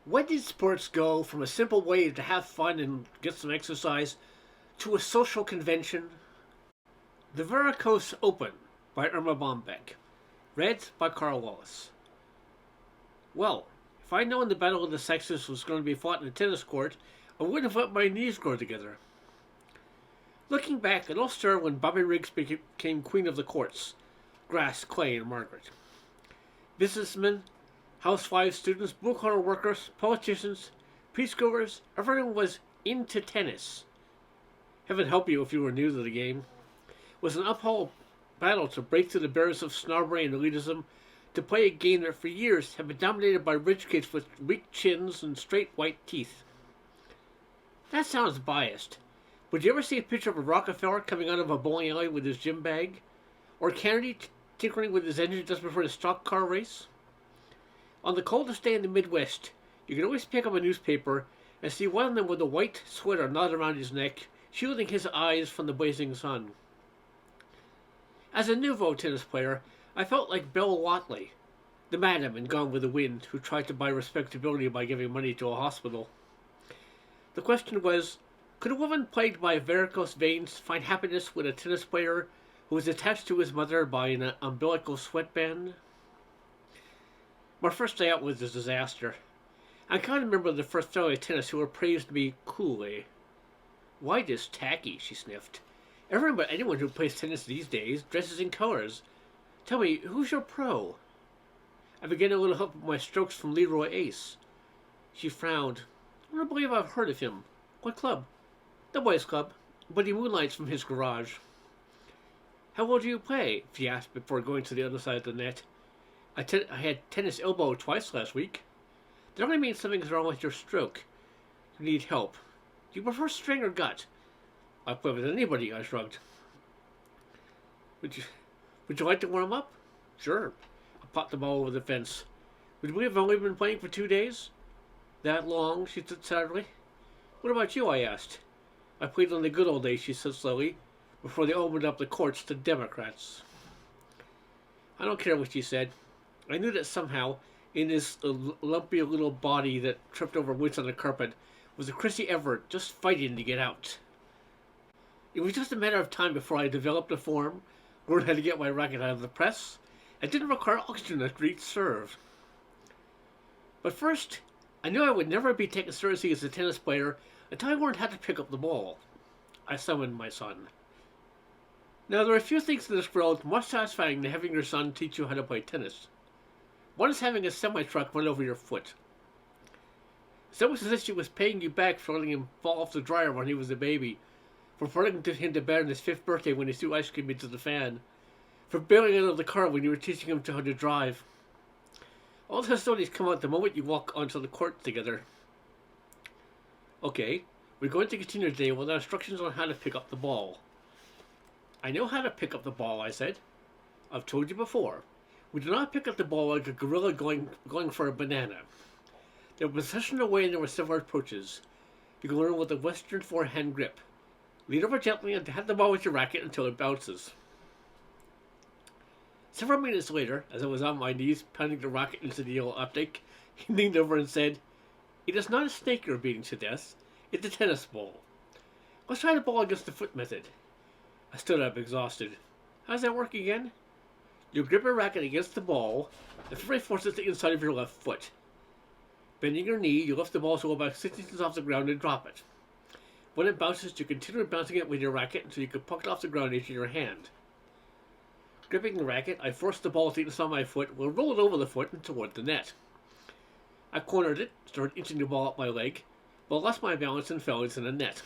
When did sports go from a simple way to have fun and get some exercise to a social convention? The Varicose Open by Erma Bombeck. Read by Karl. Well, if I'd known the Battle of the Sexes was going to be fought in a tennis court, I wouldn't have let my knees grow together. Looking back, it all started when Bobby Riggs became queen of the courts grass, clay, and Margaret. Businessmen, housewives, students, blue collar workers, politicians, preschoolers, everyone was into tennis. Heaven help you if you were new to the game. It was an uphill battle to break through the barriers of snobbery and elitism to play a game that for years had been dominated by rich kids with weak chins and straight white teeth. That sounds biased. Would you ever see a picture of a Rockefeller coming out of a bowling alley with his gym bag? Or Kennedy tinkering with his engine just before the stock car race? On the coldest day in the Midwest, you could always pick up a newspaper and see one of them with a white sweater knotted around his neck, shielding his eyes from the blazing sun. As a nouveau tennis player, I felt like Bill Watley, the madam in Gone with the Wind, who tried to buy respectability by giving money to a hospital. The question was, could a woman plagued by varicose veins find happiness with a tennis player who was attached to his mother by an umbilical sweatband? My first day out was a disaster. I can't remember the first fellow at tennis who appraised me coolly. "Why this tacky?" she sniffed. "Everyone but anyone who plays tennis these days dresses in colors. Tell me, who's your pro?" I began a little help with my strokes from Leroy Ace. She frowned. "I don't believe I've heard of him. What club?" "The boys' club, but he moonlights from his garage." "How well do you play?" she asked before going to the other side of the net. I had tennis elbow twice last week. That only means something's wrong with your stroke. You need help. Do you prefer string or gut?" "I play with anybody," I shrugged. Would you would you like to warm up?" "Sure." I popped the ball over the fence. "Would we have only been playing for 2 days?" "That long?" she said sadly. "What about you?" I asked. "I played on the good old days," she said slowly, "before they opened up the courts to Democrats." I don't care what she said. I knew that somehow, in this lumpy little body that tripped over weights on the carpet, was a Chrissy Everett just fighting to get out. It was just a matter of time before I developed a form, learned how to get my racket out of the press, and didn't require oxygen after each serve. But first, I knew I would never be taken seriously as a tennis player until I learned how to pick up the ball. I summoned my son. Now, there are a few things in this world more satisfying than having your son teach you how to play tennis. One is having a semi-truck run over your foot. Someone says she was paying you back for letting him fall off the dryer when he was a baby, for putting him to bed on his 5th birthday when he threw ice cream into the fan, for bailing out of the car when you were teaching him how to drive. All those stories come out the moment you walk onto the court together. Okay, we're going to continue today with our instructions on how to pick up the ball. "I know how to pick up the ball," I said. "I've told you before. We do not pick up the ball like a gorilla going for a banana. There was such a way and there were several approaches. You can learn with a Western forehand grip. Lean over gently and hit the ball with your racket until it bounces." Several minutes later, as I was on my knees pounding the racket into the yellow optic, he leaned over and said, "It is not a snake you're beating to death. It's a tennis ball. Let's try the ball against the foot method." I stood up, exhausted. "How does that work again?" "You grip your racket against the ball and firmly force it to the inside of your left foot. Bending your knee, you lift the ball to about 6 inches off the ground and drop it. When it bounces, you continue bouncing it with your racket until you can puck it off the ground into your hand. Gripping the racket, I force the ball to the inside of my foot, will roll it over the foot and toward the net. I cornered it, started inching the ball up my leg, but lost my balance and fell into the net.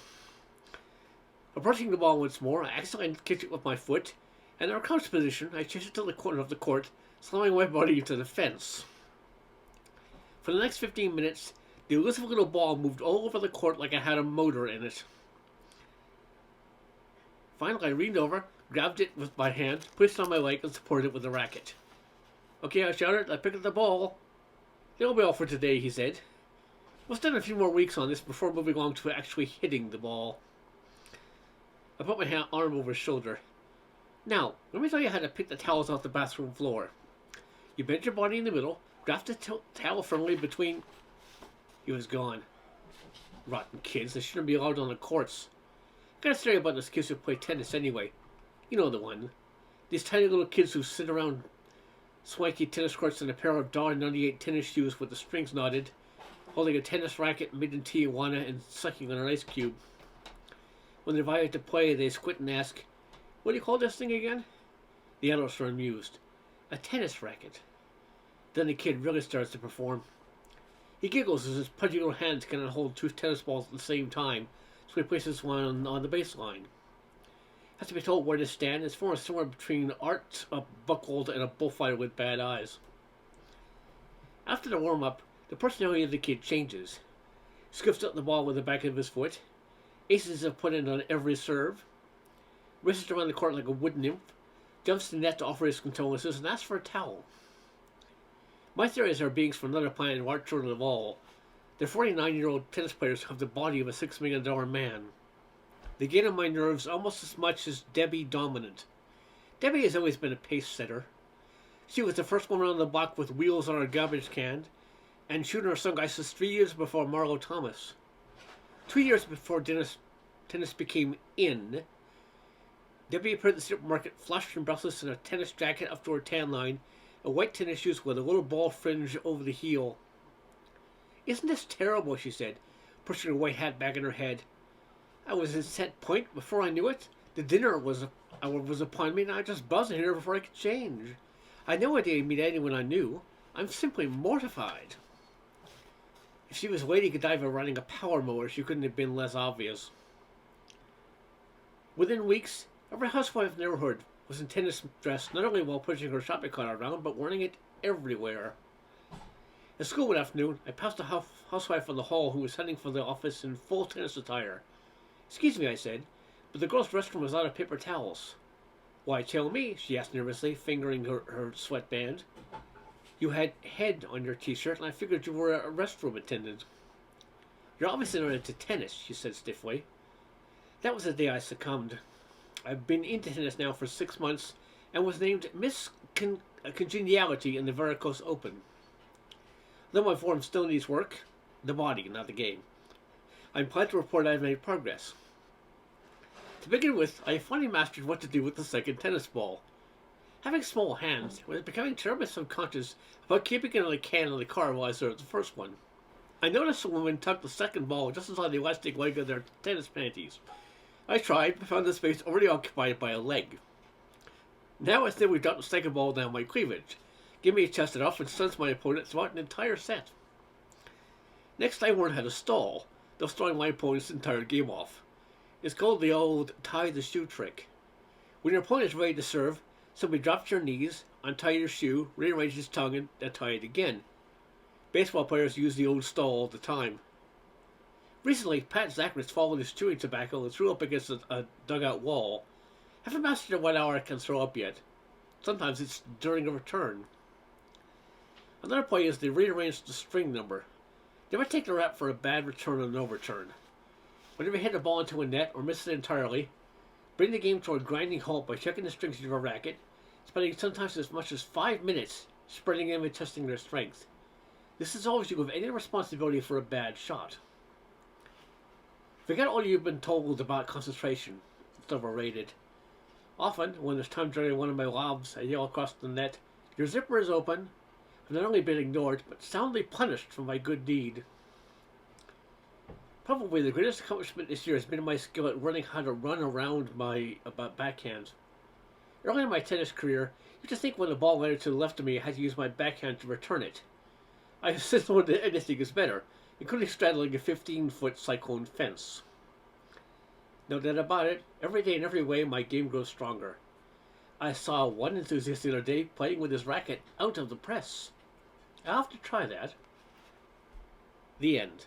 Approaching the ball once more, I accidentally kicked it with my foot, and in our crouch position, I chased it to the corner of the court, slamming my body into the fence. For the next 15 minutes, the elusive little ball moved all over the court like it had a motor in it. Finally, I leaned over, grabbed it with my hand, pushed it on my leg, and supported it with the racket. "Okay," I shouted, "I picked up the ball." "That'll be all for today," he said. "We'll spend a few more weeks on this before moving on to actually hitting the ball." I put my arm over his shoulder. "Now, let me tell you how to pick the towels off the bathroom floor. You bend your body in the middle, grasp the towel firmly between He was gone. Rotten kids, they shouldn't be allowed on the courts. I got a story about those kids who play tennis anyway. You know the one. These tiny little kids who sit around swanky tennis courts in a pair of $98 tennis shoes with the strings knotted, holding a tennis racket made in Tijuana and sucking on an ice cube. When they're invited to play, they squint and ask, "What do you call this thing again?" The adults are amused. "A tennis racket." Then the kid really starts to perform. He giggles as his pudgy little hands cannot hold two tennis balls at the same time, so he places one on the baseline. Has to be told where to stand. It's formed somewhere between Art buckled and a bullfighter with bad eyes. After the warm-up, the personality of the kid changes. Scoops up the ball with the back of his foot. Aces are put in on every serve. Races around the court like a wood nymph. Jumps the net to offer his condolences and asks for a towel. My theories are beings from another planet who aren't children of all. The 49-year-old tennis players have the body of a $6 million man. They get on my nerves almost as much as Debbie Dominant. Debbie has always been a pace setter. She was the first one around the block with wheels on her garbage can, and shooting her sunglasses 3 years before Marlo Thomas. 2 years before tennis became in, Debbie appeared at the supermarket flushed and breathless in a tennis jacket up to her tan line, and white tennis shoes with a little ball fringe over the heel. "Isn't this terrible?" she said, pushing her white hat back in her head. I was in set point before I knew it. The dinner was upon me, and I just buzzed in here before I could change. I had no idea I'd meet anyone I knew. I'm simply mortified. If she was Lady Godiva running a power mower, she couldn't have been less obvious. Within weeks, every housewife in the neighborhood was in tennis dress, not only while pushing her shopping cart around, but wearing it everywhere. At school one afternoon, I passed a housewife in the hall who was heading for the office in full tennis attire. "Excuse me," I said, "but the girls' restroom was out of paper towels." "Why, tell me," she asked nervously, fingering her sweatband. "You had head on your t-shirt, and I figured you were a restroom attendant." "You're obviously not into tennis," she said stiffly. That was the day I succumbed. I've been into tennis now for 6 months, and was named Miss Congeniality in the Varicose Open. Though my form still needs work, the body, not the game, I'm glad to report I've made progress. To begin with, I finally mastered what to do with the second tennis ball. Having small hands, I was becoming terribly subconscious about keeping it on the can of the car while I served the first one. I noticed a woman tuck the second ball just inside the elastic leg of their tennis panties. I tried, but found the space already occupied by a leg. Now I think we've dropped the second ball down my cleavage. Give me a chest it off and stuns my opponent throughout an entire set. Next I learned how to stall, thus throwing my opponent's entire game off. It's called the old tie the shoe trick. When your opponent is ready to serve, simply drop to your knees, untie your shoe, rearrange his tongue, and tie it again. Baseball players use the old stall all the time. Recently, Pat Zachris followed his chewing tobacco and threw up against a dugout wall. Haven't mastered what hour I can throw up yet. Sometimes it's during a return. Another play is to rearrange the string number. Never take the rap for a bad return or no return. Whenever you hit a ball into a net or miss it entirely, bring the game to a grinding halt by checking the strings of your racket, spending sometimes as much as 5 minutes spreading them and testing their strength. This is always you have any responsibility for a bad shot. Forget all you've been told about concentration. It's overrated. Often, when there's time during one of my lobs, I yell across the net, "Your zipper is open." I've not only been ignored, but soundly punished for my good deed. Probably the greatest accomplishment this year has been my skill at learning how to run around my backhand. Early in my tennis career, I used to think when the ball landed to the left of me, I had to use my backhand to return it. I have since learned that anything is better, including straddling a 15-foot cyclone fence. No doubt about it, every day in every way my game grows stronger. I saw one enthusiast the other day playing with his racket out of the press. I'll have to try that. The end.